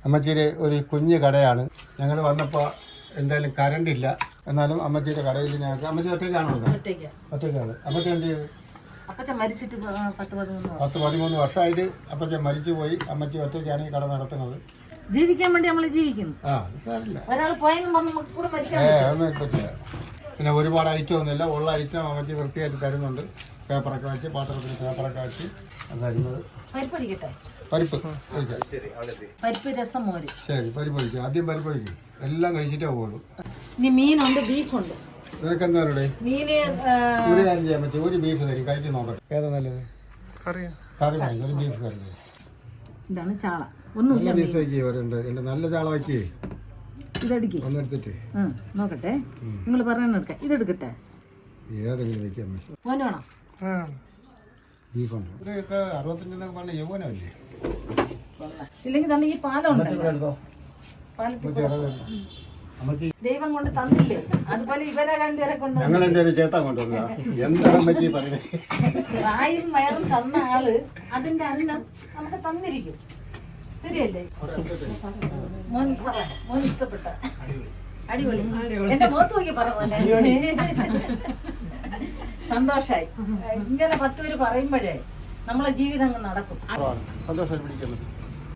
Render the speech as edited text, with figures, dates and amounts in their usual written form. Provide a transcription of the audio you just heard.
അമ്മച്ചിയുടെ ഒരു കുഞ്ഞു കടയാണ്. ഞങ്ങൾ വന്നപ്പോൾ എന്തായാലും കറണ്ട് ഇല്ല. എന്നാലും അമ്മച്ചിയുടെ കടയിൽ ഞങ്ങൾക്ക് അമ്മച്ചി ഒറ്റയ്ക്കാണോ? ഒറ്റയ്ക്കാണ്. അമ്മച്ചി എന്ത് ചെയ്ത്? അപ്പച്ചൻ മരിച്ചിട്ട് 10-13 വർഷമായിട്ട് അപ്പച്ചൻ മരിച്ചു പോയി. അമ്മച്ചി ഒറ്റയ്ക്കാണ് ഈ കട നടത്തുന്നത്. ജീവിക്കാൻ വേണ്ടി നമ്മൾ ജീവിക്കുന്നു. ഒരാൾ ഒന്നും പറ്റില്ല. പിന്നെ ഒരുപാട് ഐറ്റം ഒന്നുമില്ല. ഉള്ള ഐറ്റം അമ്മച്ചി വൃത്തിയായിട്ട് തരുന്നുണ്ട്. പേപ്പറൊക്കെ വെച്ച് പാത്രത്തിൽ പേപ്പറൊക്കെ വെച്ച് തരുന്നത്. പരിപ്പടിക്കട്ടെ? പരിപ്പ് പരിപ്പ് രസം മോര്. ശരി, പരിപ്പ് കഴിക്കും. ആദ്യം പരിപ്പ് കഴിക്കും. എല്ലാം കഴിച്ചിട്ടേ പോകുള്ളൂ. ഇനി മീനുണ്ട്, ബീഫുണ്ട്. നിനക്ക് എന്താ മീന് ഒരു കാര്യം ചെയ്യാൻ പറ്റും. ഒരു ബീഫ് തരും, കഴിച്ച് നോക്കട്ടെ. ഏതാ നല്ലത്? കറി വാങ്ങി ഒരു ബീഫ് കറി. ഇതാണ് ചാള. ഒന്നുമില്ല, ബീഫ് വയ്ക്കുണ്ട്. രണ്ട് നല്ല ചാള വയ്ക്കേ. ഇതെടുക്കേ, ഒന്നെടുത്തിട്ട് നോക്കട്ടെ. നിങ്ങൾ പറയുന്ന എടുക്കാം. ഇതെടുക്കട്ടെ. ഏതെങ്കിലും വയ്ക്കാൻ മോന് വേണം? ബീഫുണ്ട്. ഇതൊക്കെ 65 പറഞ്ഞ യൗവനമല്ലേ? ഇല്ലെങ്കിൽ തന്നെ ഈ പാലം ദൈവം കൊണ്ട് തന്നില്ലേ, അതുപോലെ ഇവരെ രണ്ടുപേരെ കൊണ്ട് ഞങ്ങൾ എന്റെ ചേത്താൻ കൊണ്ടുവന്ന എന്താണ് അമ്മച്ചി പറയുന്നത്? പ്രായും വയറും തന്ന ആള് അതിന്റെ അന്നം നമുക്ക് തന്നിരിക്കും. ശരിയല്ലേ? മോൻ ഇഷ്ടപ്പെട്ട? അടിപൊളി. എന്റെ മുഖത്ത് നോക്കി പറഞ്ഞ സന്തോഷായി. ഇങ്ങനെ 10 പേര് പറയുമ്പോഴേ നമ്മളെ ജീവിതം അങ്ങ് നടക്കും. സന്തോഷം പിടിക്കുന്നത്.